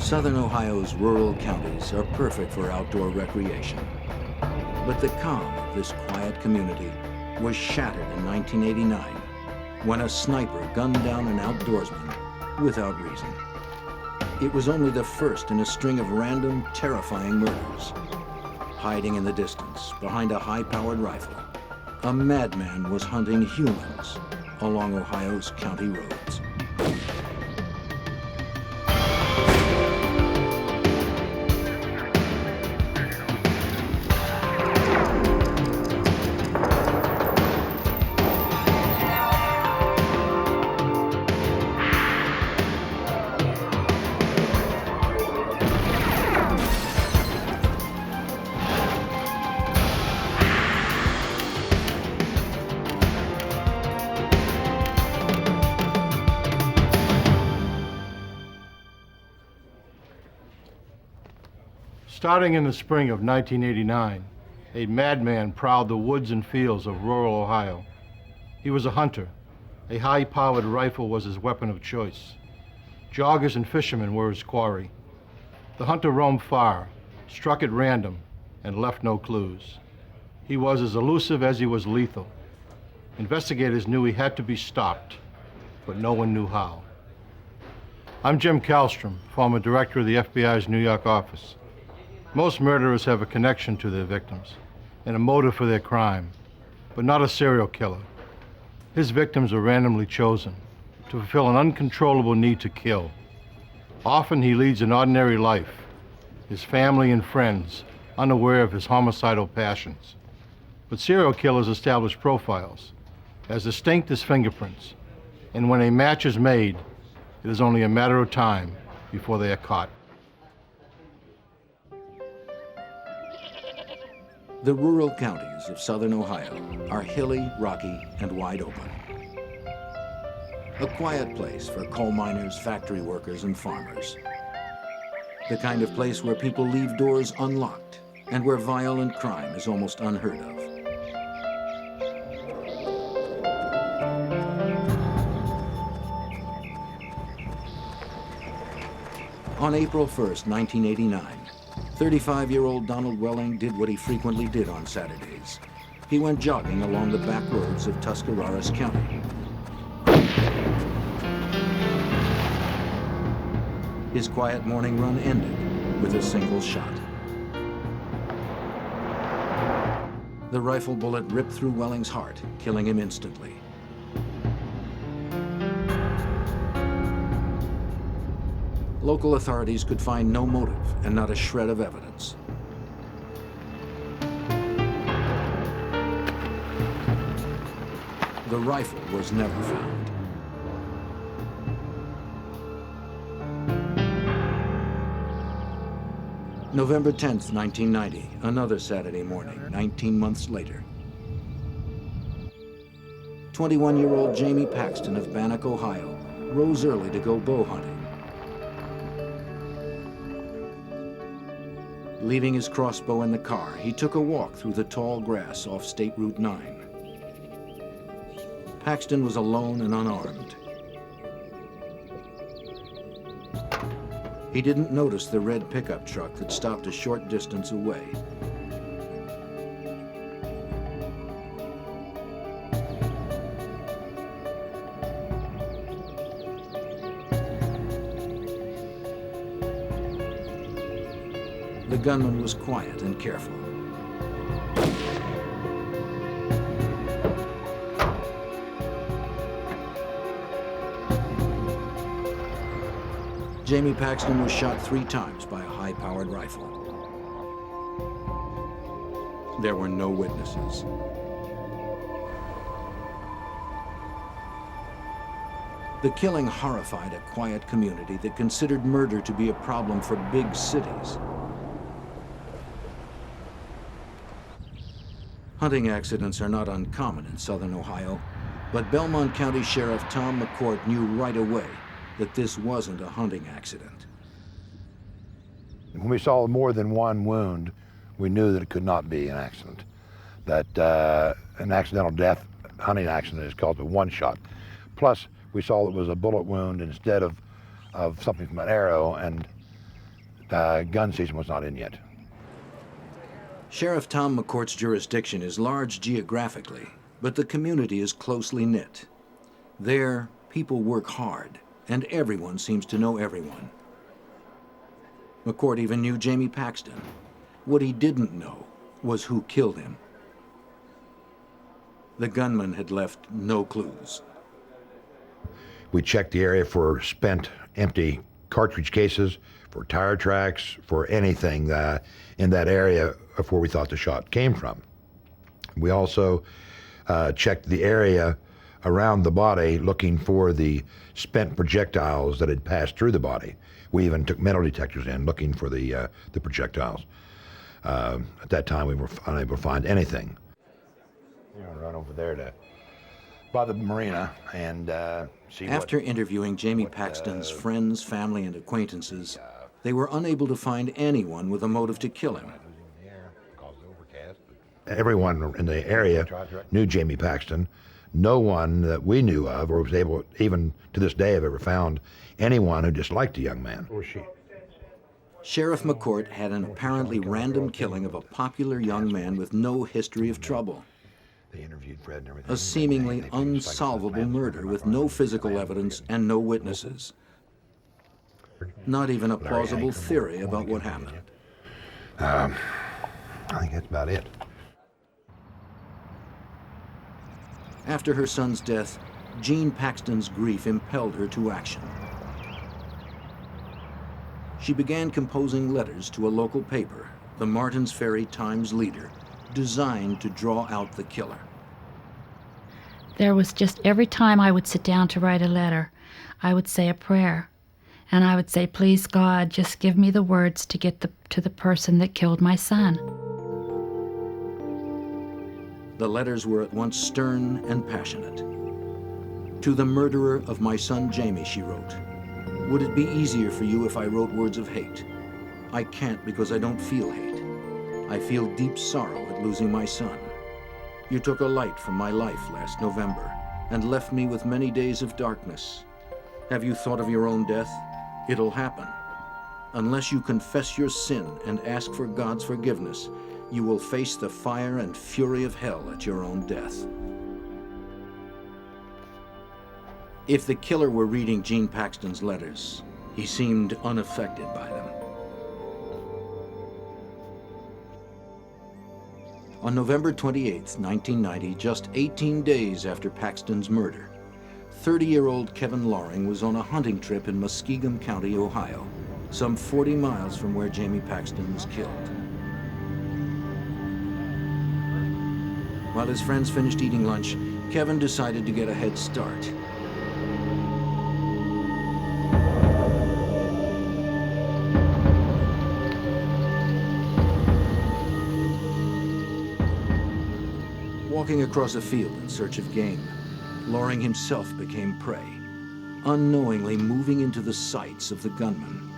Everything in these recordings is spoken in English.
Southern Ohio's rural counties are perfect for outdoor recreation. But the calm of this quiet community was shattered in 1989 when a sniper gunned down an outdoorsman without reason. It was only the first in a string of random, terrifying murders. Hiding in the distance behind a high-powered rifle, a madman was hunting humans along Ohio's county roads. Starting in the spring of 1989, a madman prowled the woods and fields of rural Ohio. He was a hunter. A high-powered rifle was his weapon of choice. Joggers and fishermen were his quarry. The hunter roamed far, struck at random, and left no clues. He was as elusive as he was lethal. Investigators knew he had to be stopped, but no one knew how. I'm Jim Kallstrom, former director of the FBI's New York office. Most murderers have a connection to their victims and a motive for their crime, but not a serial killer. His victims are randomly chosen to fulfill an uncontrollable need to kill. Often he leads an ordinary life, his family and friends unaware of his homicidal passions. But serial killers establish profiles, as distinct as fingerprints, and when a match is made, it is only a matter of time before they are caught. The rural counties of southern Ohio are hilly, rocky, and wide open. A quiet place for coal miners, factory workers, and farmers. The kind of place where people leave doors unlocked and where violent crime is almost unheard of. On April 1st, 1989, 35-year-old Donald Welling did what he frequently did on Saturdays. He went jogging along the back roads of Tuscarawas County. His quiet morning run ended with a single shot. The rifle bullet ripped through Welling's heart, killing him instantly. Local authorities could find no motive and not a shred of evidence. The rifle was never found. November 10th, 1990, another Saturday morning, 19 months later. 21-year-old Jamie Paxton of Bannock, Ohio, rose early to go bow hunting. Leaving his crossbow in the car, he took a walk through the tall grass off State Route 9. Paxton was alone and unarmed. He didn't notice the red pickup truck that stopped a short distance away. The gunman was quiet and careful. Jamie Paxton was shot 3 times by a high-powered rifle. There were no witnesses. The killing horrified a quiet community that considered murder to be a problem for big cities. Hunting accidents are not uncommon in southern Ohio, but Belmont County Sheriff Tom McCourt knew right away that this wasn't a hunting accident. When we saw more than one wound, we knew that it could not be an accident. That an accidental death hunting accident is called a one-shot. Plus, we saw it was a bullet wound instead of something from an arrow, and gun season was not in yet. Sheriff Tom McCourt's jurisdiction is large geographically, but the community is closely knit. There, people work hard, and everyone seems to know everyone. McCourt even knew Jamie Paxton. What he didn't know was who killed him. The gunman had left no clues. We checked the area for spent, empty cartridge cases, for tire tracks, for anything in that area of where we thought the shot came from. We also checked the area around the body looking for the spent projectiles that had passed through the body. We even took metal detectors in looking for the projectiles. At that time, we were unable to find anything. We're going to run over there by the marina and see. After interviewing Jamie Paxton's friends, family, and acquaintances, they were unable to find anyone with a motive to kill him. Everyone in the area knew Jamie Paxton. No one that we knew of or was able, even to this day, have ever found anyone who disliked the young man. Sheriff McCourt had an apparently random killing of a popular young man with no history of trouble. They interviewed Fred and everything. A seemingly unsolvable murder with no physical evidence and no witnesses. Not even a plausible theory about what happened. I think that's about it. After her son's death, Jean Paxton's grief impelled her to action. She began composing letters to a local paper, the Martins Ferry Times Leader, designed to draw out the killer. There was just every time I would sit down to write a letter, I would say a prayer. And I would say, please God, just give me the words to get to the person that killed my son. The letters were at once stern and passionate. To the murderer of my son Jamie, she wrote, would it be easier for you if I wrote words of hate? I can't because I don't feel hate. I feel deep sorrow at losing my son. You took a light from my life last November and left me with many days of darkness. Have you thought of your own death? It'll happen. Unless you confess your sin and ask for God's forgiveness, you will face the fire and fury of hell at your own death. If the killer were reading Jean Paxton's letters, he seemed unaffected by them. On November 28, 1990, just 18 days after Paxton's murder, 30-year-old Kevin Loring was on a hunting trip in Muskingum County, Ohio, some 40 miles from where Jamie Paxton was killed. While his friends finished eating lunch, Kevin decided to get a head start. Walking across a field in search of game, Loring himself became prey, unknowingly moving into the sights of the gunman.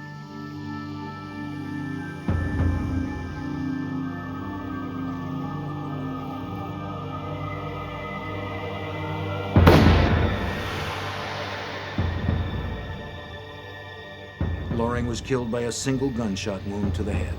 Loring was killed by a single gunshot wound to the head.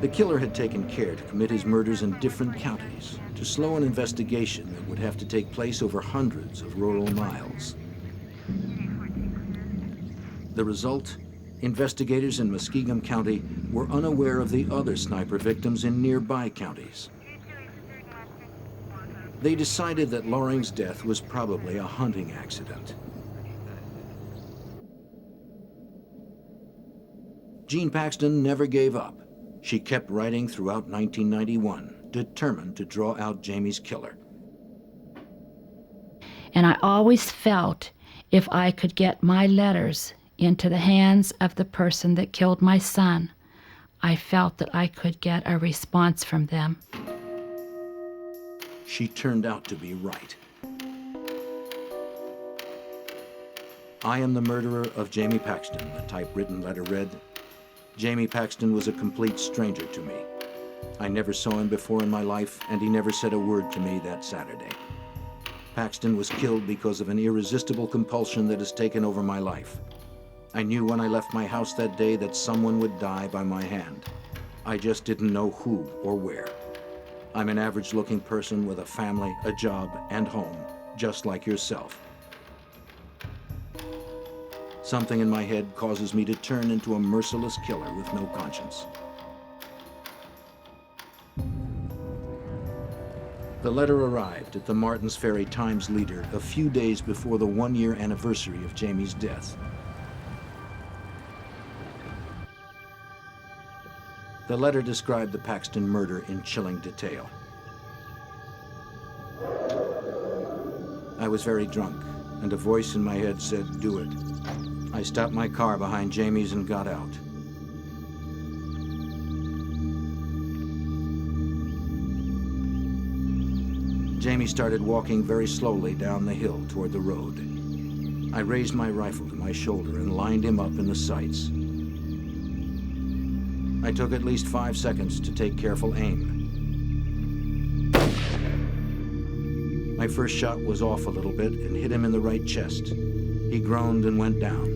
The killer had taken care to commit his murders in different counties to slow an investigation that would have to take place over hundreds of rural miles. The result? Investigators in Muskingum County were unaware of the other sniper victims in nearby counties. They decided that Loring's death was probably a hunting accident. Jean Paxton never gave up. She kept writing throughout 1991, determined to draw out Jamie's killer. And I always felt if I could get my letters into the hands of the person that killed my son, I felt that I could get a response from them. She turned out to be right. I am the murderer of Jamie Paxton, the typewritten letter read. Jamie Paxton was a complete stranger to me. I never saw him before in my life, and he never said a word to me that Saturday. Paxton was killed because of an irresistible compulsion that has taken over my life. I knew when I left my house that day that someone would die by my hand. I just didn't know who or where. I'm an average-looking person with a family, a job, and home, just like yourself. Something in my head causes me to turn into a merciless killer with no conscience. The letter arrived at the Martins Ferry Times-Leader a few days before the one-year anniversary of Jamie's death. The letter described the Paxton murder in chilling detail. I was very drunk, and a voice in my head said, "Do it." I stopped my car behind Jamie's and got out. Jamie started walking very slowly down the hill toward the road. I raised my rifle to my shoulder and lined him up in the sights. I took at least 5 seconds to take careful aim. My first shot was off a little bit and hit him in the right chest. He groaned and went down.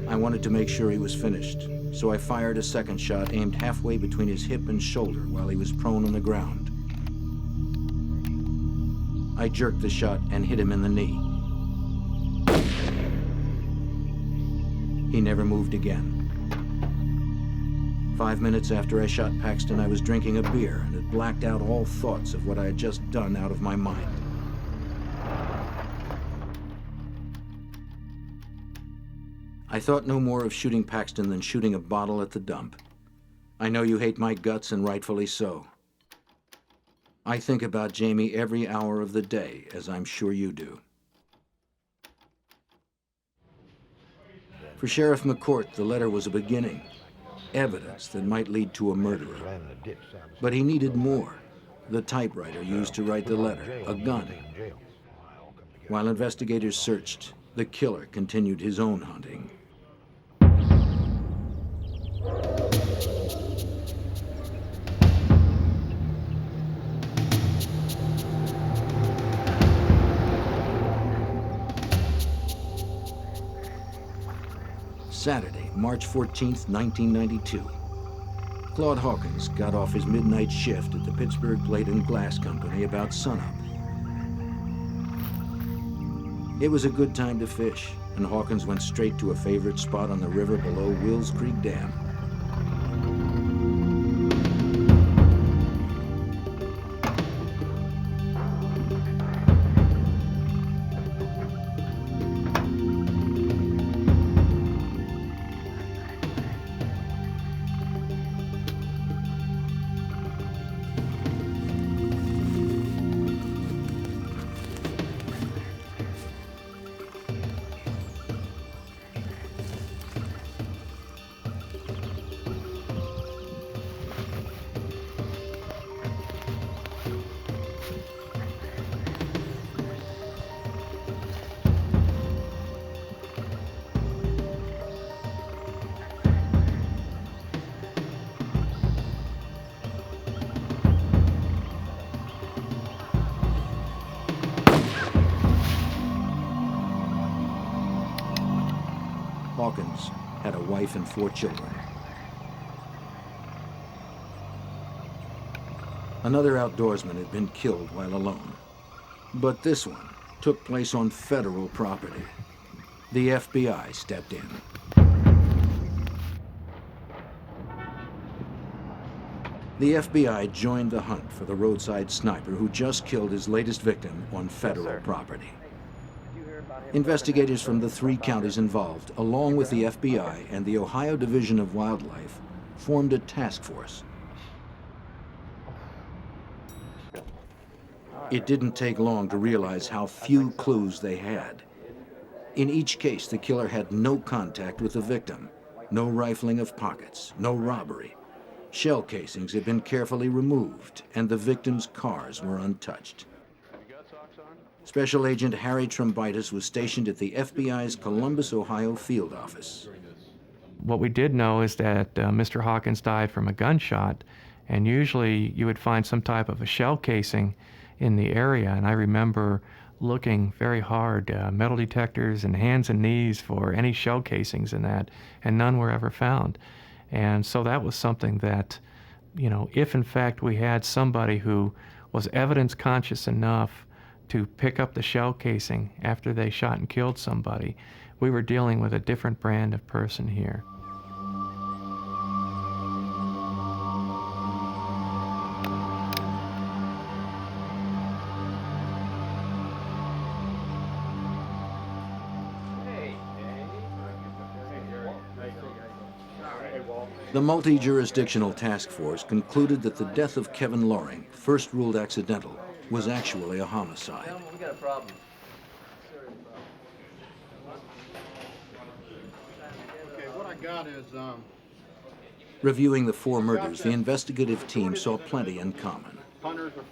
I wanted to make sure he was finished, so I fired a second shot aimed halfway between his hip and shoulder while he was prone on the ground. I jerked the shot and hit him in the knee. He never moved again. 5 minutes after I shot Paxton, I was drinking a beer and had blacked out all thoughts of what I had just done out of my mind. I thought no more of shooting Paxton than shooting a bottle at the dump. I know you hate my guts, and rightfully so. I think about Jamie every hour of the day, as I'm sure you do. For Sheriff McCourt, the letter was a beginning, evidence that might lead to a murderer. But he needed more. The typewriter used to write the letter, a gun. While investigators searched, the killer continued his own hunting. Saturday, March 14th, 1992. Claude Hawkins got off his midnight shift at the Pittsburgh Plate and Glass Company about sunup. It was a good time to fish, and Hawkins went straight to a favorite spot on the river below Wills Creek Dam. Hawkins had a wife and 4 children. Another outdoorsman had been killed while alone, but this one took place on federal property. The FBI stepped in. The FBI joined the hunt for the roadside sniper who just killed his latest victim on federal property. Investigators from the 3 counties involved, along with the FBI and the Ohio Division of Wildlife, formed a task force. It didn't take long to realize how few clues they had. In each case, the killer had no contact with the victim, no rifling of pockets, no robbery. Shell casings had been carefully removed, and the victims' cars were untouched. Special Agent Harry Trombitis was stationed at the FBI's Columbus, Ohio field office. What we did know is that Mr. Hawkins died from a gunshot, and usually you would find some type of a shell casing in the area. And I remember looking very hard, metal detectors and hands and knees for any shell casings in that, and none were ever found. And so that was something that, you know, if in fact we had somebody who was evidence conscious enough to pick up the shell casing after they shot and killed somebody, we were dealing with a different brand of person here. The multi-jurisdictional task force concluded that the death of Kevin Loring, first ruled accidental, was actually a homicide. We got a problem. Okay, what I got is, Reviewing the 4 murders, the investigative team saw plenty in common.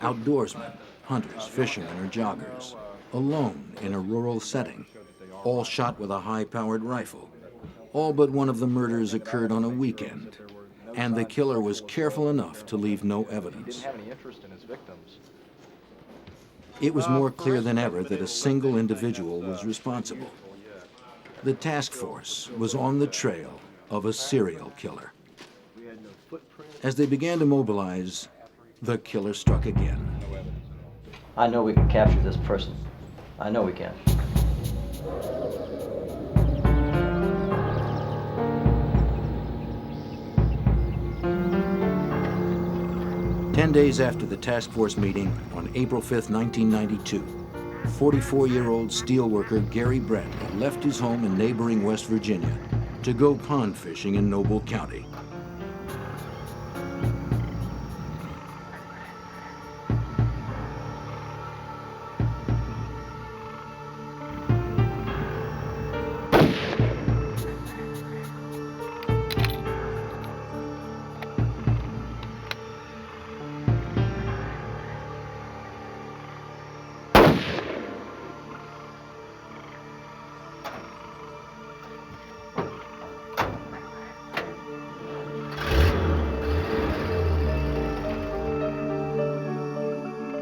Outdoorsmen, hunters, fishermen, or joggers, alone in a rural setting, all shot with a high-powered rifle. All but one of the murders occurred on a weekend, and the killer was careful enough to leave no evidence. It was more clear than ever that a single individual was responsible. The task force was on the trail of a serial killer. As they began to mobilize, the killer struck again. I know we can capture this person. I know we can. 10 days after the task force meeting on April 5, 1992, 44-year-old steelworker Garry Brent had left his home in neighboring West Virginia to go pond fishing in Noble County.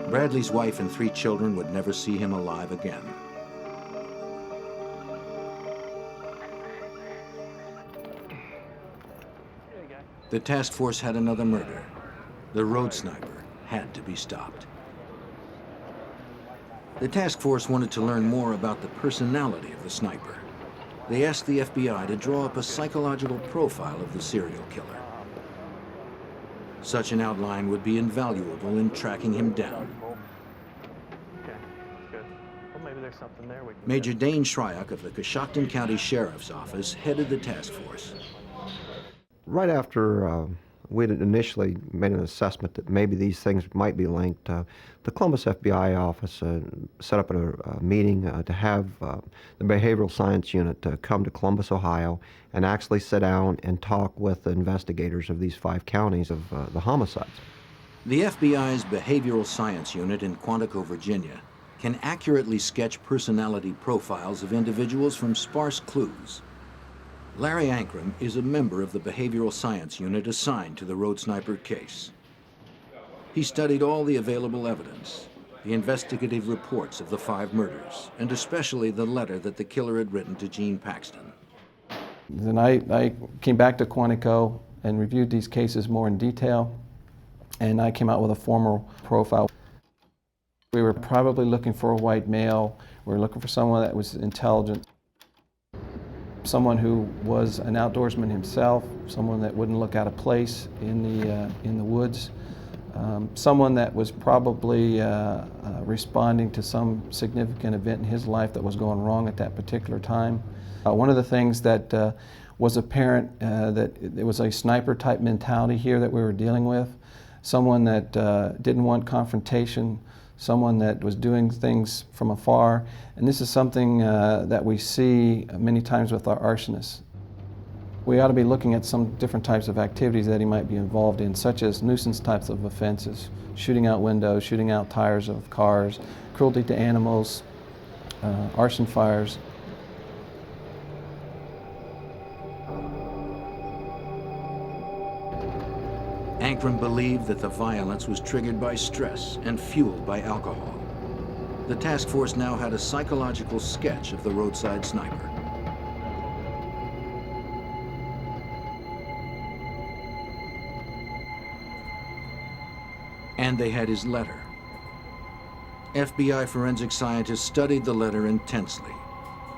Bradley's wife and 3 children would never see him alive again. The task force had another murder. The road sniper had to be stopped. The task force wanted to learn more about the personality of the sniper. They asked the FBI to draw up a psychological profile of the serial killer. Such an outline would be invaluable in tracking him down. Okay, that's good. Well, maybe there's something there we can Major Dane Shryock of the Coshocton County Sheriff's Office headed the task force. Right after we'd initially made an assessment that maybe these things might be linked, the Columbus FBI office set up a meeting to have the behavioral science unit come to Columbus, Ohio, and actually sit down and talk with the investigators of these 5 counties of the homicides. The FBI's Behavioral Science Unit in Quantico, Virginia, can accurately sketch personality profiles of individuals from sparse clues. Larry Ankrum is a member of the Behavioral Science Unit assigned to the road sniper case. He studied all the available evidence, the investigative reports of the 5 murders, and especially the letter that the killer had written to Gene Paxton. Then I came back to Quantico and reviewed these cases more in detail, and I came out with a formal profile. We were probably looking for a white male. We were looking for someone that was intelligent, someone who was an outdoorsman himself, someone that wouldn't look out of place in the woods, someone that was probably responding to some significant event in his life that was going wrong at that particular time. One of the things that was apparent that it was a sniper type mentality here that we were dealing with, someone that didn't want confrontation, someone that was doing things from afar. And this is something that we see many times with our arsonists. We ought to be looking at some different types of activities that he might be involved in, such as nuisance types of offenses, shooting out windows, shooting out tires of cars, cruelty to animals, arson fires. Ankrum believed that the violence was triggered by stress and fueled by alcohol. The task force now had a psychological sketch of the roadside sniper. And they had his letter. FBI forensic scientists studied the letter intensely.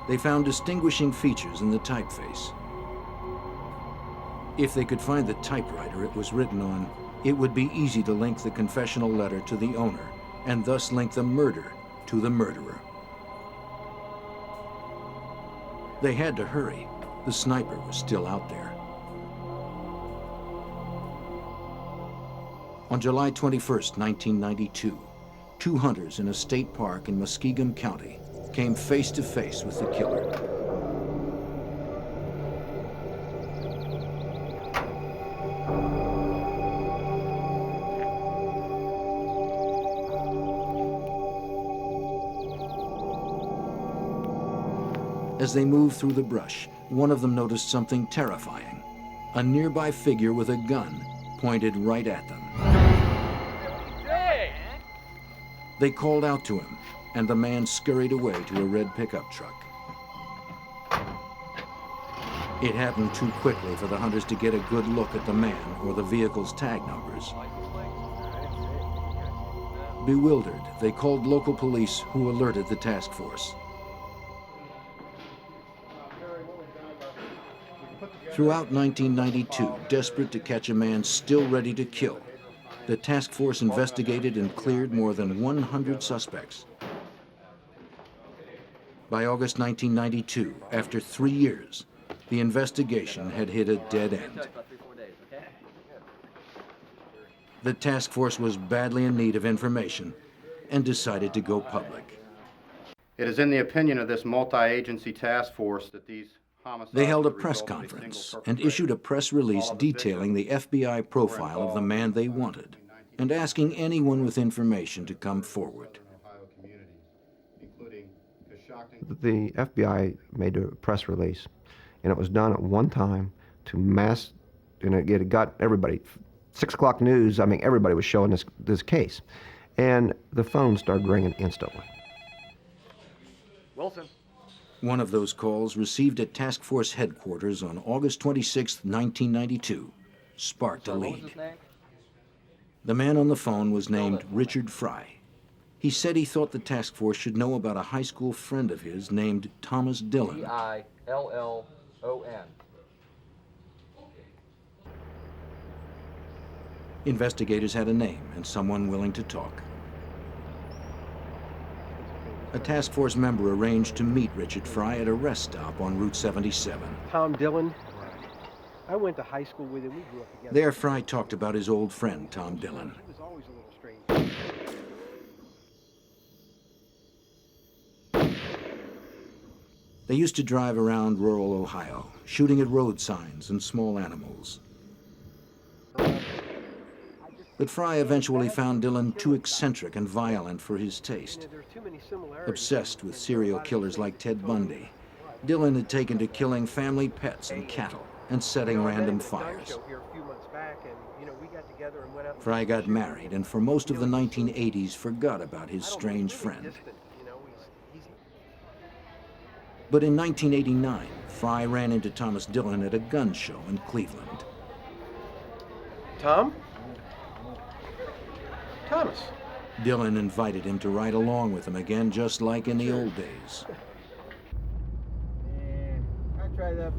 They found distinguishing features in the typeface. If they could find the typewriter it was written on, it would be easy to link the confessional letter to the owner, and thus link the murder to the murderer. They had to hurry. The sniper was still out there. On July 21st, 1992, two hunters in a state park in Muskingum County came face to face with the killer. As they moved through the brush, one of them noticed something terrifying. A nearby figure with a gun pointed right at them. They called out to him, and the man scurried away to a red pickup truck. It happened too quickly for the hunters to get a good look at the man or the vehicle's tag numbers. Bewildered, they called local police, who alerted the task force. Throughout 1992, desperate to catch a man still ready to kill, the task force investigated and cleared more than 100 suspects. By August 1992, after 3 years, the investigation had hit a dead end. The task force was badly in need of information and decided to go public. It is in the opinion of this multi-agency task force that these homicides... They held a press conference and issued a press release detailing the FBI profile of the man they wanted and asking anyone with information to come forward. The FBI made a press release, and it was done at one time to mass, and it got everybody, 6 o'clock news, I mean, everybody was showing this case. And the phone started ringing instantly. Wilson. One of those calls, received at task force headquarters on August 26, 1992, sparked a lead. The man on the phone was named Richard Fry. He said he thought the task force should know about a high school friend of his named Thomas Dillon. D-I-L-L-O-N. Investigators had a name and someone willing to talk. A task force member arranged to meet Richard Fry at a rest stop on Route 77. Tom Dillon. I went to high school with him. We grew up together. There, Fry talked about his old friend, Tom Dillon. He was always a little strange. They used to drive around rural Ohio, shooting at road signs and small animals. But Fry eventually found Dillon too eccentric and violent for his taste. Obsessed with serial killers like Ted Bundy, Dillon had taken to killing family pets and cattle and setting random fires. Fry got married and for most of the 1980s forgot about his strange friend. But in 1989, Fry ran into Thomas Dillon at a gun show in Cleveland. Tom? Thomas. Dillon invited him to ride along with him again, just like in the old days.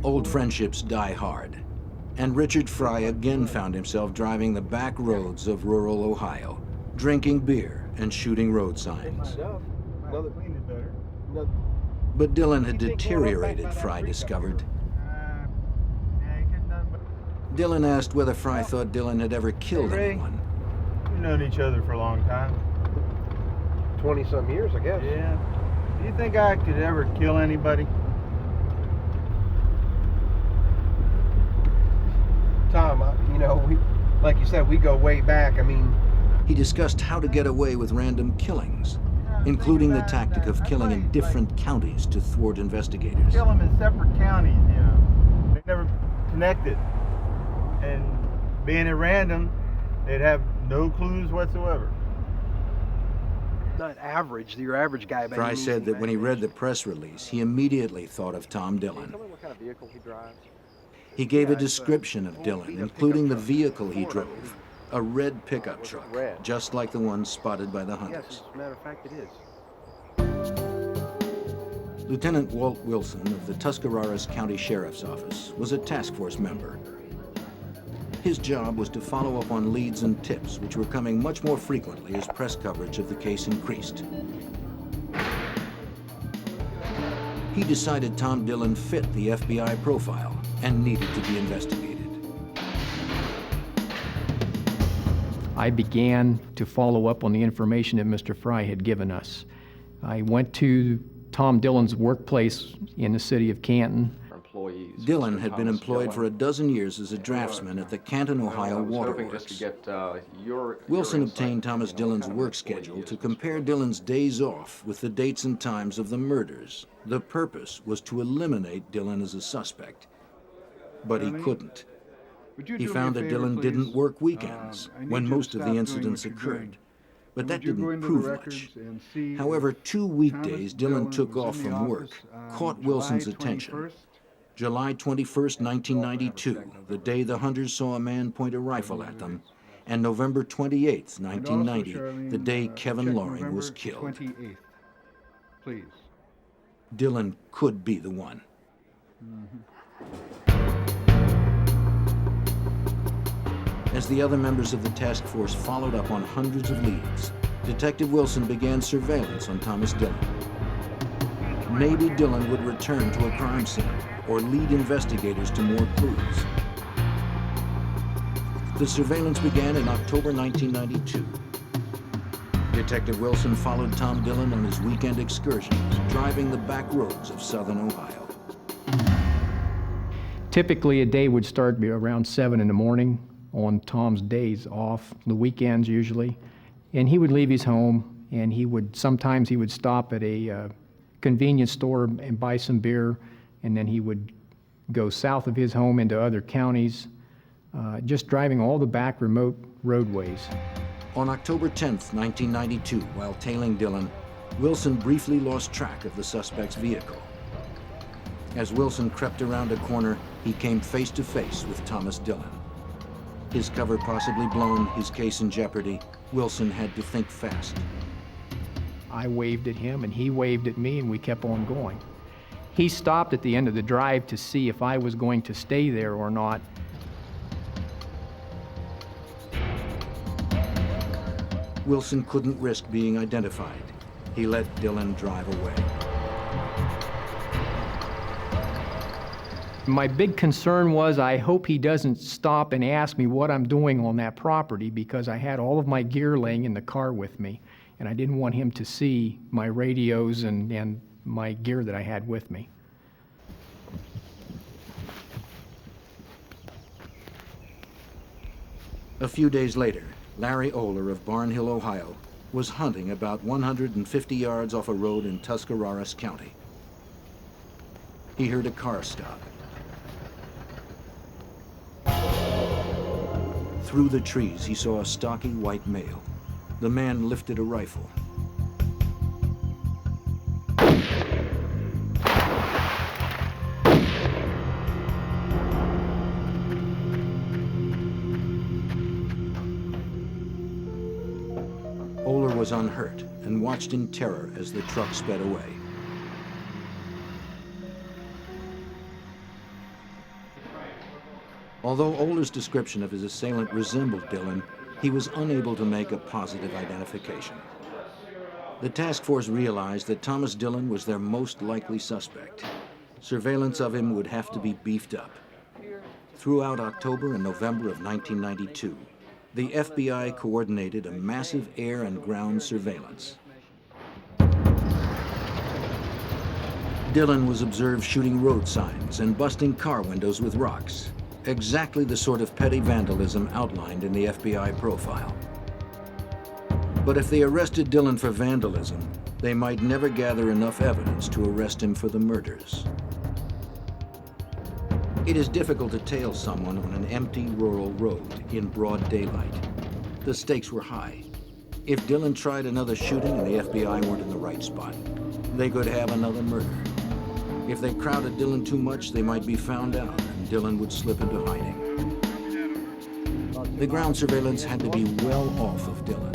Old friendships die hard, and Richard Fry again found himself driving the back roads of rural Ohio, drinking beer and shooting road signs. But Dillon had deteriorated, Fry discovered. Dillon asked whether Fry thought Dillon had ever killed anyone. We've known each other for a long time. 20-some years, I guess. Yeah. Do you think I could ever kill anybody? Tom, like you said, we go way back. I mean... He discussed how to get away with random killings, including the tactic of killing in different counties to thwart investigators. Kill them in separate counties, They never connected. And being at random, They'd have no clues whatsoever. Not average, your average guy. by Fry any said means that when he read the imagination. press release, he immediately thought of Tom Can you Dillon. tell me what kind of vehicle he drives? He gave a Yeah, it's a description of full Dillon, beat-up including the pickup truck. vehicle he Ford, I drove, a red pickup Was it truck, red? just like the one spotted by the Yes, hunters. as a matter of fact, it is. Lieutenant Walt Wilson of the Tuscarawas County Sheriff's Office was a task force member. His job was to follow up on leads and tips, which were coming much more frequently as press coverage of the case increased. He decided Tom Dillon fit the FBI profile and needed to be investigated. I began to follow up on the information that Mr. Fry had given us. I went to Tom Dillon's workplace in the city of Canton. Dillon had been employed for a dozen years as a draftsman at the Canton, Ohio Water Works. Wilson obtained Thomas Dillon's work schedule to compare Dillon's days off with the dates and times of the murders. The purpose was to eliminate Dillon as a suspect, but he couldn't. He found that Dillon didn't work weekends when most of the incidents occurred, but that didn't prove much. However, 2 weekdays Dillon took off from work caught Wilson's attention. July 21st, 1992, the day the hunters saw a man point a rifle at them, and November 28th, 1990, the day Kevin Loring was killed. Please. Dillon could be the one. As the other members of the task force followed up on hundreds of leads, Detective Wilson began surveillance on Thomas Dillon. Maybe Dillon would return to a crime scene or lead investigators to more clues. The surveillance began in October 1992. Detective Wilson followed Tom Dillon on his weekend excursions, driving the back roads of southern Ohio. Typically, a day would start around 7 in the morning on Tom's days off, the weekends usually, and he would leave his home, and sometimes he would stop at a convenience store and buy some beer, and then he would go south of his home into other counties, just driving all the back remote roadways. On October 10th, 1992, while tailing Dillon, Wilson briefly lost track of the suspect's vehicle. As Wilson crept around a corner, he came face to face with Thomas Dillon. His cover possibly blown, his case in jeopardy, Wilson had to think fast. I waved at him and he waved at me and we kept on going. He stopped at the end of the drive to see if I was going to stay there or not. Wilson couldn't risk being identified. He let Dillon drive away. My big concern was I hope he doesn't stop and ask me what I'm doing on that property, because I had all of my gear laying in the car with me, and I didn't want him to see my radios and my gear that I had with me. A few days later, Larry Oler of Barnhill, Ohio, was hunting about 150 yards off a road in Tuscarawas County. He heard a car stop. Through the trees, he saw a stocky white male. The man lifted a rifle. Oler was unhurt and watched in terror as the truck sped away. Although Oler's description of his assailant resembled Dillon, he was unable to make a positive identification. The task force realized that Thomas Dillon was their most likely suspect. Surveillance of him would have to be beefed up. Throughout October and November of 1992, the FBI coordinated a massive air and ground surveillance. Dillon was observed shooting road signs and busting car windows with rocks. Exactly the sort of petty vandalism outlined in the FBI profile. But if they arrested Dillon for vandalism, they might never gather enough evidence to arrest him for the murders. It is difficult to tail someone on an empty rural road in broad daylight. The stakes were high. If Dillon tried another shooting and the FBI weren't in the right spot, they could have another murder. If they crowded Dillon too much, they might be found out, and Dillon would slip into hiding. The ground surveillance had to be well off of Dillon.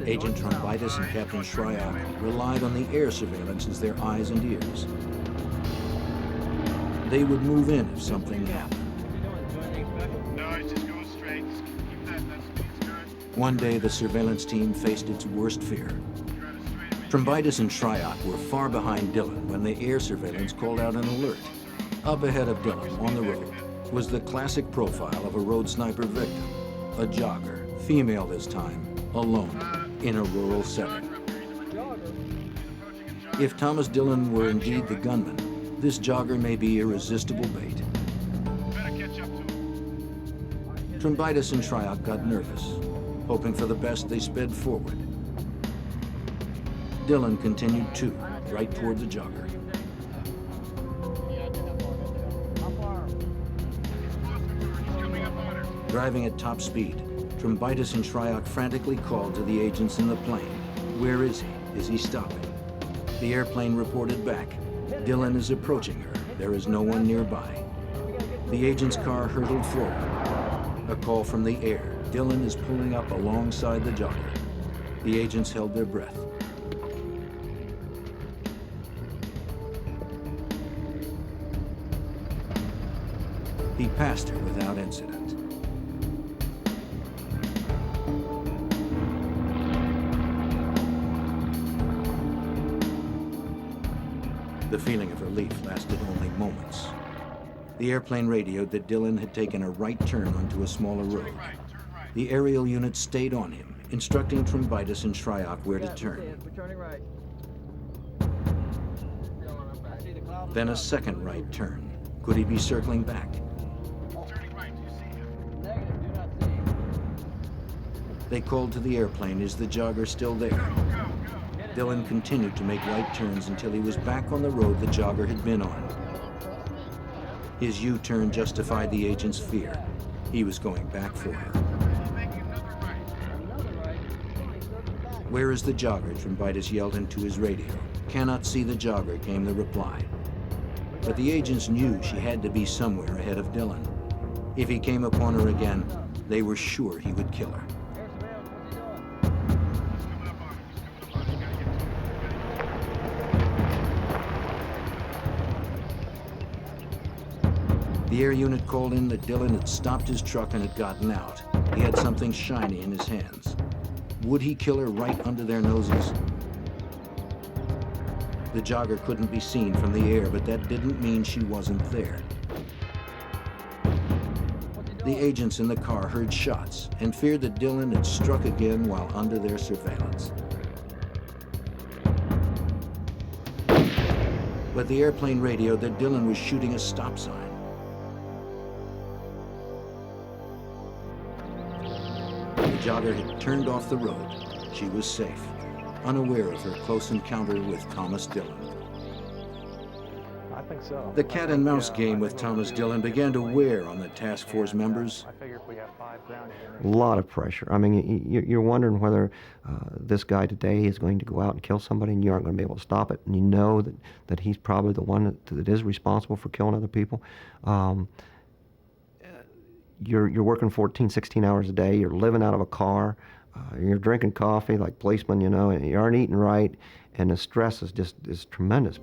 Agent Trumbitis and Captain Shryock relied on the air surveillance as their eyes and ears. They would move in if something happened. One day, the surveillance team faced its worst fear. Trumbitis and Shryock were far behind Dillon when the air surveillance called out an alert. Up ahead of Dillon, on the road, was the classic profile of a road sniper victim, a jogger, female this time, alone, in a rural setting. If Thomas Dillon were indeed the gunman, this jogger may be irresistible bait. Trumbitis and Shryock got nervous. Hoping for the best, they sped forward. Dillon continued too, right toward the jogger. Driving at top speed, Trumbitis and Shryock frantically called to the agents in the plane. Where is he? Is he stopping? The airplane reported back. Dillon is approaching her. There is no one nearby. The agent's car hurtled forward. A call from the air. Dillon is pulling up alongside the jogger. The agents held their breath. He passed her without incident. The feeling of relief lasted only moments. The airplane radioed that Dillon had taken a right turn onto a smaller road. The aerial unit stayed on him, instructing Trumbitis and Shryock where to turn. Then a second right turn. Could he be circling back? They called to the airplane, is the jogger still there? Dillon continued to make right turns until he was back on the road the jogger had been on. His U-turn justified the agent's fear. He was going back for her. Where is the jogger? Trumbitis yelled into his radio. Cannot see the jogger, came the reply. But the agents knew she had to be somewhere ahead of Dillon. If he came upon her again, they were sure he would kill her. The air unit called in that Dillon had stopped his truck and had gotten out. He had something shiny in his hands. Would he kill her right under their noses? The jogger couldn't be seen from the air, but that didn't mean she wasn't there. The agents in the car heard shots and feared that Dillon had struck again while under their surveillance. But the airplane radioed that Dillon was shooting a stop sign. The jogger had turned off the road. She was safe, unaware of her close encounter with Thomas Dillon. I think so. The cat and mouse game with Thomas Dillon began to wear on the task force members. I figure if we have 5 down here. A lot of pressure. I mean, you're wondering whether this guy today is going to go out and kill somebody and you aren't going to be able to stop it. And you know that he's probably the one that is responsible for killing other people. You're working 14, 16 hours a day. You're living out of a car. You're drinking coffee like policemen, you know, and you aren't eating right. And the stress is tremendous.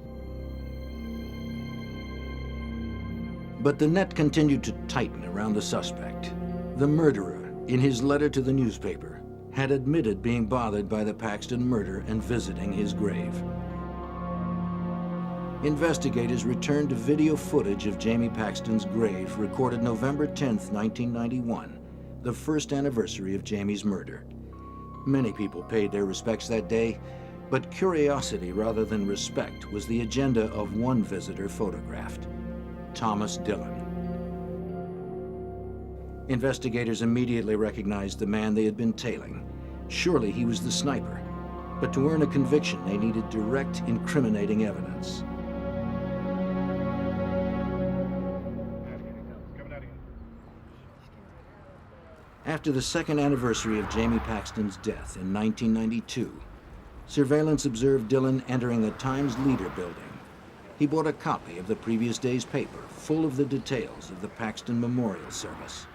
But the net continued to tighten around the suspect. The murderer, in his letter to the newspaper, had admitted being bothered by the Paxton murder and visiting his grave. Investigators returned to video footage of Jamie Paxton's grave recorded November 10th, 1991, the first anniversary of Jamie's murder. Many people paid their respects that day, but curiosity rather than respect was the agenda of one visitor photographed, Thomas Dillon. Investigators immediately recognized the man they had been tailing. Surely he was the sniper, but to earn a conviction they needed direct incriminating evidence. After the second anniversary of Jamie Paxton's death in 1992, surveillance observed Dillon entering the Times-Leader building. He bought a copy of the previous day's paper, full of the details of the Paxton Memorial Service.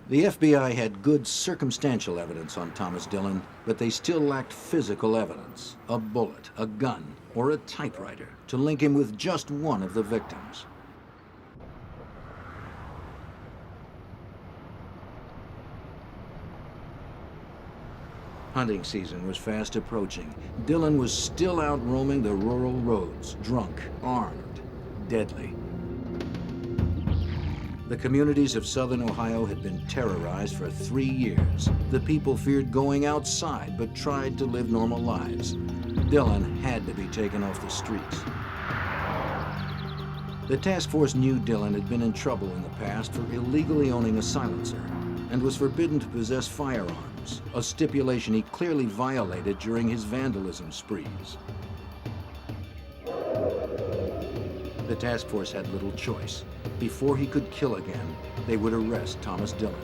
The FBI had good circumstantial evidence on Thomas Dillon, but they still lacked physical evidence, a bullet, a gun, or a typewriter, to link him with just one of the victims. Hunting season was fast approaching. Dillon was still out roaming the rural roads, drunk, armed, deadly. The communities of southern Ohio had been terrorized for 3 years. The people feared going outside, but tried to live normal lives. Dillon had to be taken off the streets. The task force knew Dillon had been in trouble in the past for illegally owning a silencer and was forbidden to possess firearms, a stipulation he clearly violated during his vandalism sprees. The task force had little choice. Before he could kill again, they would arrest Thomas Dillon.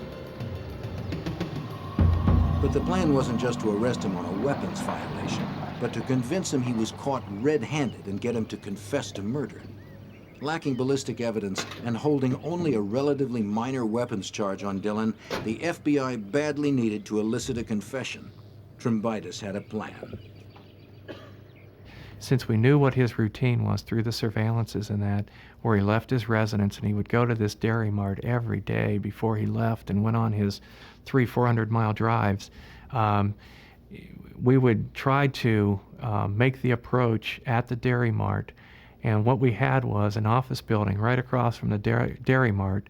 But the plan wasn't just to arrest him on a weapons violation, but to convince him he was caught red-handed and get him to confess to murder. Lacking ballistic evidence and holding only a relatively minor weapons charge on Dillon, the FBI badly needed to elicit a confession. Trumbitis had a plan. Since we knew what his routine was through the surveillances and that, where he left his residence and he would go to this dairy mart every day before he left and went on his 300-400 mile drives, we would try to make the approach at the dairy mart. And what we had was an office building right across from the dairy mart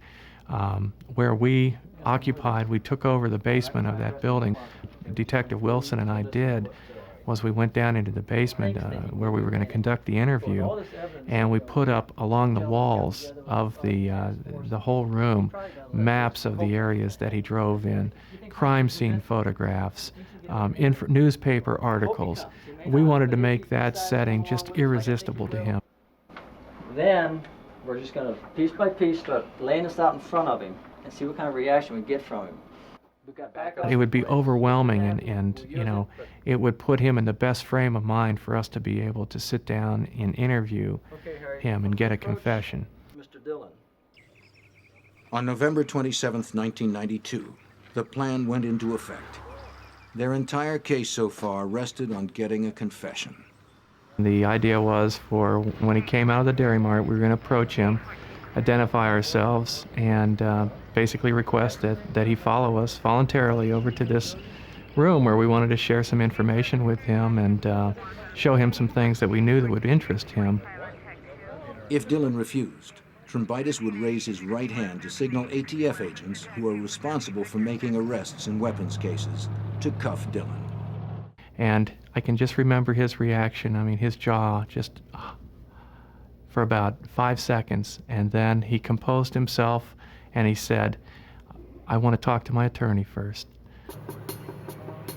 where we occupied. We took over the basement of that building. Detective Wilson and I did was we went down into the basement where we were going to conduct the interview, and we put up along the walls of the whole room maps of the areas that he drove in, crime scene photographs, newspaper articles. We wanted to make that setting just irresistible to him. Then we're just going to, piece by piece, start laying this out in front of him and see what kind of reaction we get from him. It would be overwhelming, and you know, it would put him in the best frame of mind for us to be able to sit down and interview him and get a confession. Mr. Dillon. On November 27th, 1992, the plan went into effect. Their entire case so far rested on getting a confession. The idea was for when he came out of the dairy mart, we were going to approach him, identify ourselves, and basically request that he follow us voluntarily over to this room where we wanted to share some information with him and show him some things that we knew that would interest him. If Dillon refused, Trumbitis would raise his right hand to signal ATF agents who are responsible for making arrests in weapons cases to cuff Dillon. And I can just remember his reaction. I mean, his jaw just for about 5 seconds, and then he composed himself and he said, "I want to talk to my attorney first."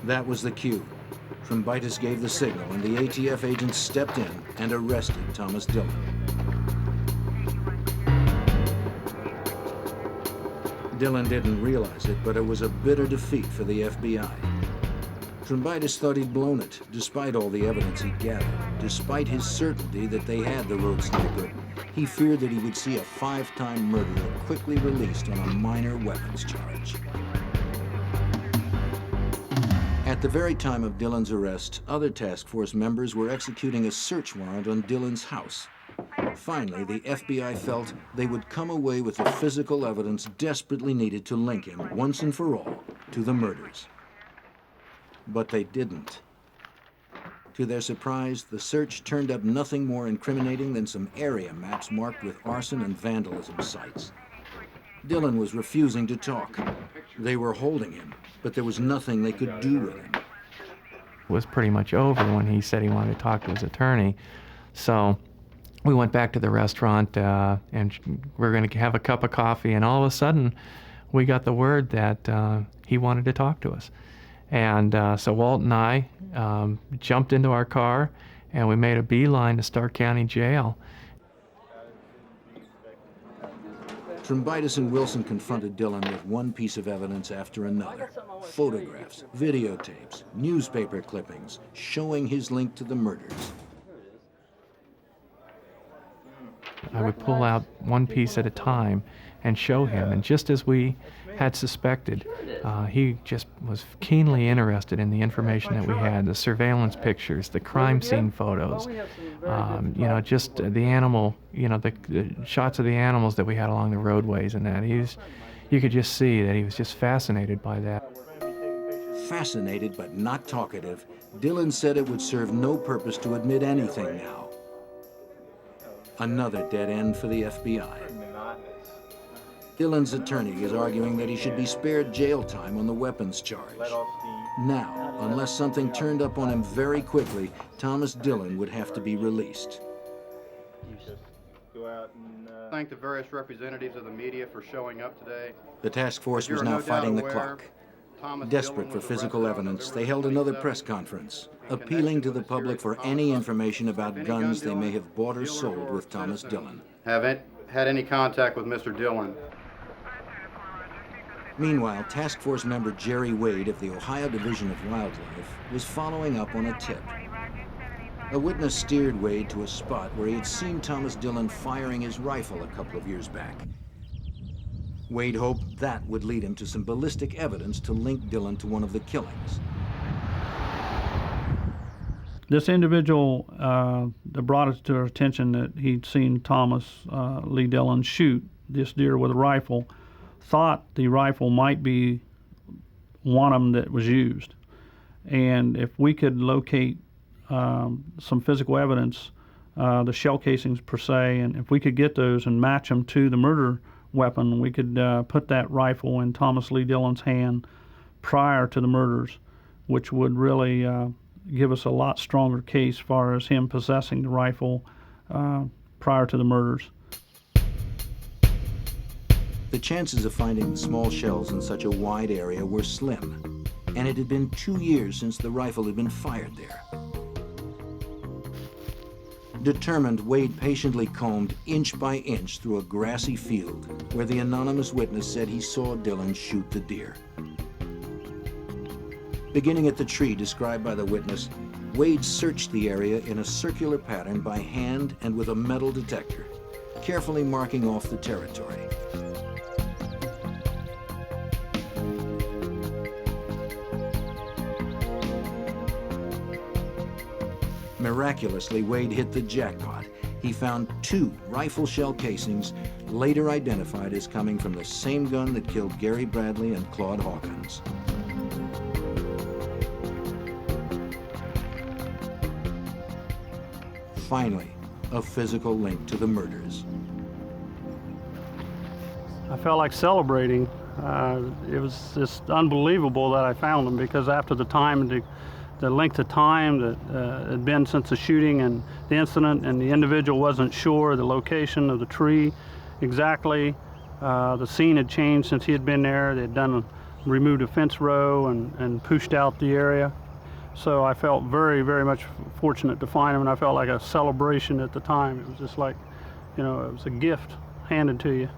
That was the cue. Trumbitis gave the signal and the ATF agents stepped in and arrested Thomas Dillon. Dillon didn't realize it, but it was a bitter defeat for the FBI. Trumbitis thought he'd blown it, despite all the evidence he'd gathered. Despite his certainty that they had the road sniper, he feared that he would see a 5-time murderer quickly released on a minor weapons charge. At the very time of Dillon's arrest, other task force members were executing a search warrant on Dillon's house. Finally, the FBI felt they would come away with the physical evidence desperately needed to link him, once and for all, to the murders. But they didn't. To their surprise, the search turned up nothing more incriminating than some area maps marked with arson and vandalism sites. Dillon was refusing to talk. They were holding him, but there was nothing they could do with him. It was pretty much over when he said he wanted to talk to his attorney. So we went back to the restaurant and we were going to have a cup of coffee, and all of a sudden we got the word that he wanted to talk to us. And so Walt and I jumped into our car and we made a beeline to Stark County Jail. Trombitis and Wilson confronted Dillon with one piece of evidence after another. Photographs, videotapes, newspaper clippings showing his link to the murders. I would pull out one piece at a time and show him, and just as we had suspected, he just was keenly interested in the information that we had, the surveillance pictures, the crime scene photos, you know, just the animal, you know, the shots of the animals that we had along the roadways and that. You could just see that he was just fascinated by that. Fascinated but not talkative, Dillon said it would serve no purpose to admit anything now. Another dead end for the FBI. Dillon's attorney is arguing that he should be spared jail time on the weapons charge. Now, unless something turned up on him very quickly, Thomas Dillon would have to be released. Thank the various representatives of the media for showing up today. The task force was now fighting the clock. Desperate for physical evidence, they held another press conference, appealing to the public for any information about guns they may have bought or sold with Thomas Dillon. Have had any contact with Mr. Dillon? Meanwhile, task force member Jerry Wade of the Ohio Division of Wildlife was following up on a tip. A witness steered Wade to a spot where he had seen Thomas Dillon firing his rifle a couple of years back. Wade hoped that would lead him to some ballistic evidence to link Dillon to one of the killings. This individual that brought it to our attention that he'd seen Thomas Lee Dillon shoot this deer with a rifle, thought the rifle might be one of them that was used. And if we could locate some physical evidence, the shell casings per se, and if we could get those and match them to the murder weapon, we could put that rifle in Thomas Lee Dillon's hand prior to the murders, which would really give us a lot stronger case as far as him possessing the rifle prior to the murders. The chances of finding the small shells in such a wide area were slim, and it had been 2 years since the rifle had been fired there. Determined, Wade patiently combed inch by inch through a grassy field where the anonymous witness said he saw Dillon shoot the deer. Beginning at the tree described by the witness, Wade searched the area in a circular pattern by hand and with a metal detector, carefully marking off the territory. Miraculously, Wade hit the jackpot. He found 2 rifle shell casings, later identified as coming from the same gun that killed Garry Bradley and Claude Hawkins. Finally, a physical link to the murders. I felt like celebrating. It was just unbelievable that I found them, because after the time, the length of time that had been since the shooting and the incident, and the individual wasn't sure the location of the tree exactly. The scene had changed since he had been there. They had removed a fence row and pushed out the area. So I felt very, very much fortunate to find him, and I felt like a celebration at the time. It was just like, you know, it was a gift handed to you.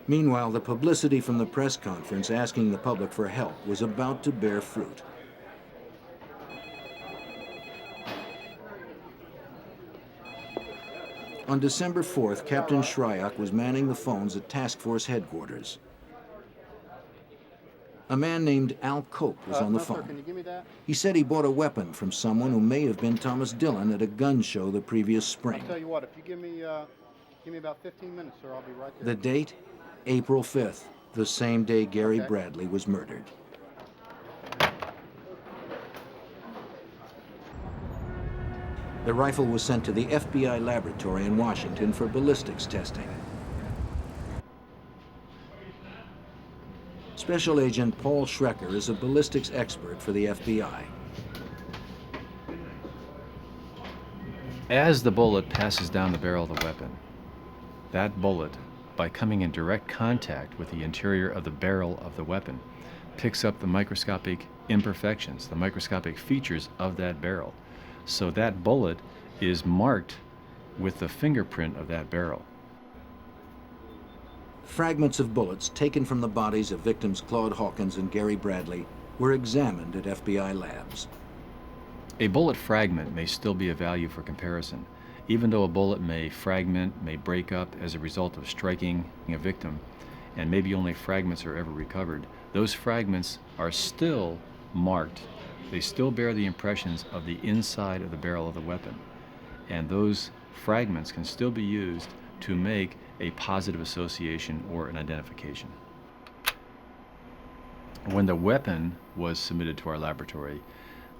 Meanwhile, the publicity from the press conference asking the public for help was about to bear fruit. On December 4th, Captain Shryock was manning the phones at Task Force headquarters. A man named Al Cope was on the phone. Can you give me that? He said he bought a weapon from someone who may have been Thomas Dillon at a gun show the previous spring. I'll tell you what, if you give me about 15 minutes, sir, I'll be right there. The date? April 5th, the same day Garry Bradley was murdered. The rifle was sent to the FBI laboratory in Washington for ballistics testing. Special Agent Paul Schrecker is a ballistics expert for the FBI. As the bullet passes down the barrel of the weapon, that bullet, by coming in direct contact with the interior of the barrel of the weapon, picks up the microscopic imperfections, the microscopic features of that barrel. So that bullet is marked with the fingerprint of that barrel. Fragments of bullets taken from the bodies of victims Claude Hawkins and Garry Bradley were examined at FBI labs. A bullet fragment may still be of value for comparison. Even though a bullet may fragment, may break up as a result of striking a victim, and maybe only fragments are ever recovered, those fragments are still marked. They still bear the impressions of the inside of the barrel of the weapon. And those fragments can still be used to make a positive association or an identification. When the weapon was submitted to our laboratory,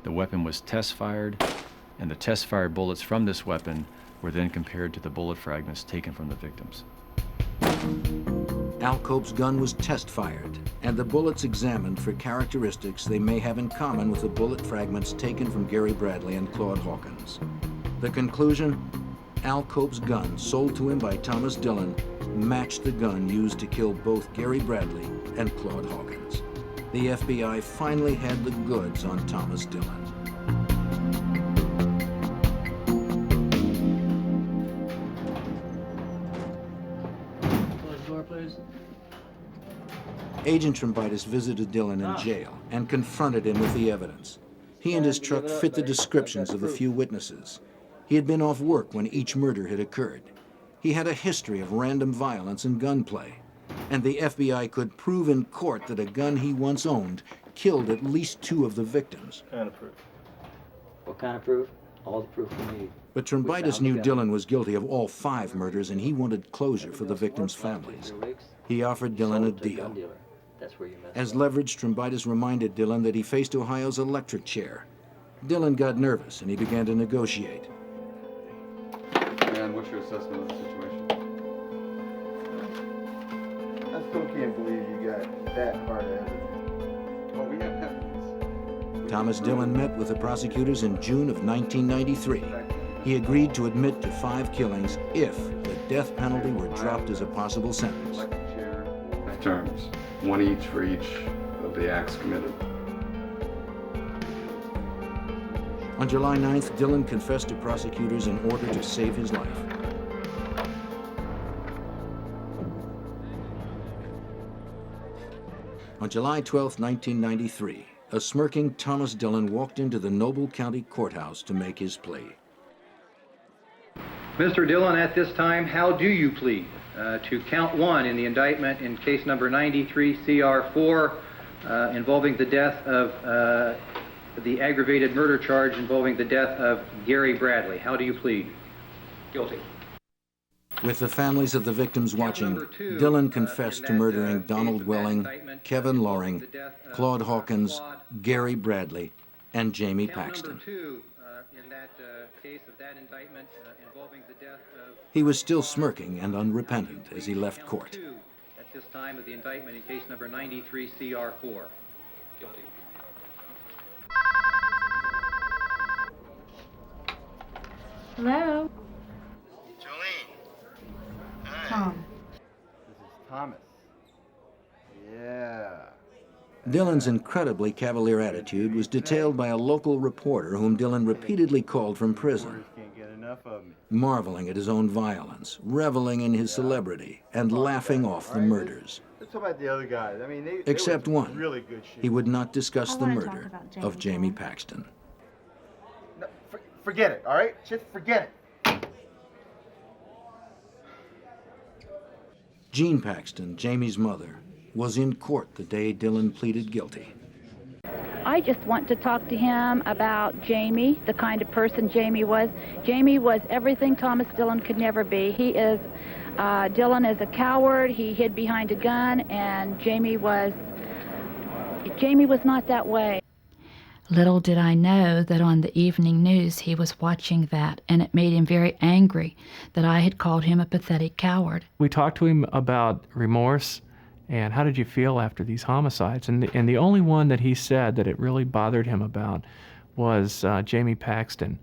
the weapon was test fired, and the test fired bullets from this weapon were then compared to the bullet fragments taken from the victims. Al Cope's gun was test fired, and the bullets examined for characteristics they may have in common with the bullet fragments taken from Garry Bradley and Claude Hawkins. The conclusion? Al Cope's gun, sold to him by Thomas Dillon, matched the gun used to kill both Garry Bradley and Claude Hawkins. The FBI finally had the goods on Thomas Dillon. Close the door, please. Agent Trombitis visited Dillon in jail and confronted him with the evidence. He and his truck fit the descriptions of the few witnesses. He had been off work when each murder had occurred. He had a history of random violence and gunplay. And the FBI could prove in court that a gun he once owned killed at least 2 of the victims. What kind of proof? What kind of proof? All the proof we need. But Trombitis knew Dillon was guilty of all 5 murders, and he wanted closure for the victims' families. He offered Dillon a deal. As leverage, Trombitis reminded Dillon that he faced Ohio's electric chair. Dillon got nervous, and he began to negotiate. And what's your assessment of the situation? I still can't believe you got that hard of evidence. Well, we have evidence. Thomas Dillon met with the prosecutors in June of 1993. He agreed to admit to 5 killings if the death penalty were dropped as a possible sentence. Terms, 1 each for each of the acts committed. On July 9th, Dillon confessed to prosecutors in order to save his life. On July 12, 1993, a smirking Thomas Dillon walked into the Noble County Courthouse to make his plea. Mr. Dillon, at this time, how do you plead to count 1 in the indictment in case number 93 CR4 involving the death of the aggravated murder charge involving the death of Garry Bradley? How do you plead? Guilty. With the families of the victims watching, Dillon confessed to murdering Donald Welling, Kevin Loring, Claude Hawkins, Garry Bradley, and Jamie Paxton. He was still smirking and unrepentant as he left court. At this time of the indictment in case number 93 CR4. Guilty. Hello? Jolene. Hi. Tom. This is Thomas. Yeah. Dillon's incredibly cavalier attitude was detailed by a local reporter whom Dillon repeatedly called from prison. Can't get enough of me. Marveling at his own violence, reveling in his celebrity, and laughing off the murders. Let's talk about the other guys. I mean, they Except one. Really good shit. He would not discuss the murder of Jamie Paxton. No, forget it, all right? Just forget it. Jean Paxton, Jamie's mother, was in court the day Dillon pleaded guilty. I just want to talk to him about Jamie, the kind of person Jamie was. Jamie was everything Thomas Dillon could never be. Dillon is a coward, he hid behind a gun, and Jamie was not that way. Little did I know that on the evening news he was watching that, and it made him very angry that I had called him a pathetic coward. We talked to him about remorse and how did you feel after these homicides, and the only one that he said that it really bothered him about was Jamie Paxton.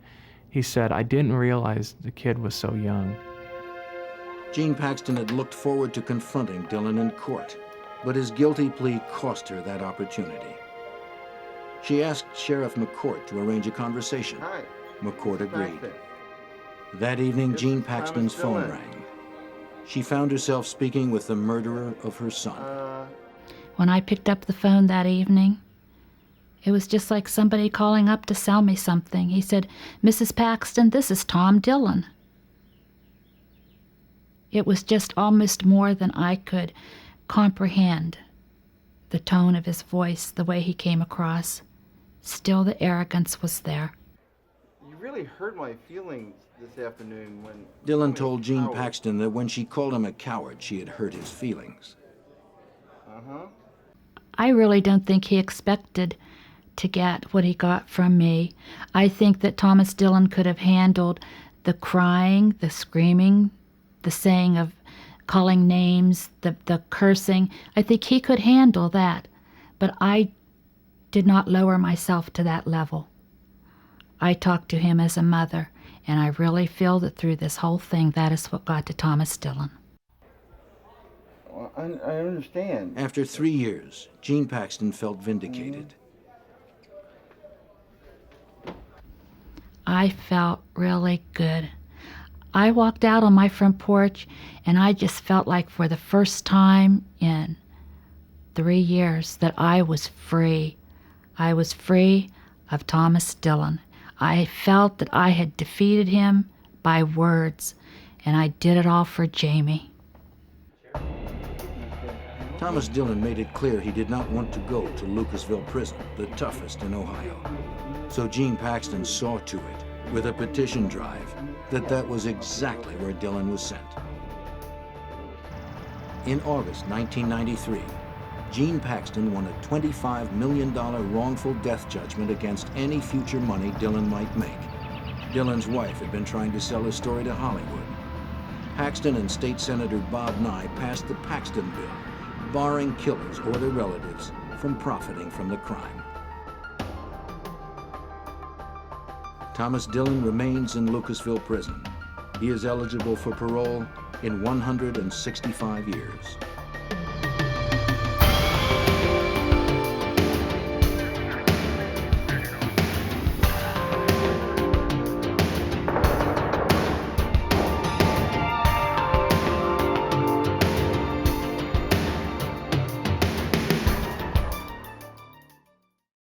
He said, "I didn't realize the kid was so young." Jean Paxton had looked forward to confronting Dillon in court, but his guilty plea cost her that opportunity. She asked Sheriff McCourt to arrange a conversation. Hi. McCourt agreed. That evening, Jean Thomas Paxton's phone Dillon. rang. She found herself speaking with the murderer of her son. When I picked up the phone that evening, it was just like somebody calling up to sell me something. He said, "Mrs. Paxton, this is Tom Dillon." It was just almost more than I could comprehend. The tone of his voice, the way he came across. Still, the arrogance was there. You really hurt my feelings this afternoon when... Dillon told Jean Coward. Paxton that when she called him a coward, she had hurt his feelings. Uh-huh. I really don't think he expected to get what he got from me. I think that Thomas Dillon could have handled the crying, the screaming, the saying of calling names, the cursing. I think he could handle that, but I did not lower myself to that level. I talked to him as a mother, and I really feel that through this whole thing, that is what got to Thomas Dillon. Well, I understand. After 3 years, Jean Paxton felt vindicated. I felt really good. I walked out on my front porch, and I just felt like for the first time in 3 years that I was free. I was free of Thomas Dillon. I felt that I had defeated him by words, and I did it all for Jamie. Thomas Dillon made it clear he did not want to go to Lucasville Prison, the toughest in Ohio. So Jean Paxton saw to it, with a petition drive, that was exactly where Dillon was sent. In August 1993, Jean Paxton won a $25 million wrongful death judgment against any future money Dillon might make. Dillon's wife had been trying to sell his story to Hollywood. Paxton and State Senator Bob Nye passed the Paxton Bill, barring killers or their relatives from profiting from the crime. Thomas Dillon remains in Lucasville Prison. He is eligible for parole in 165 years.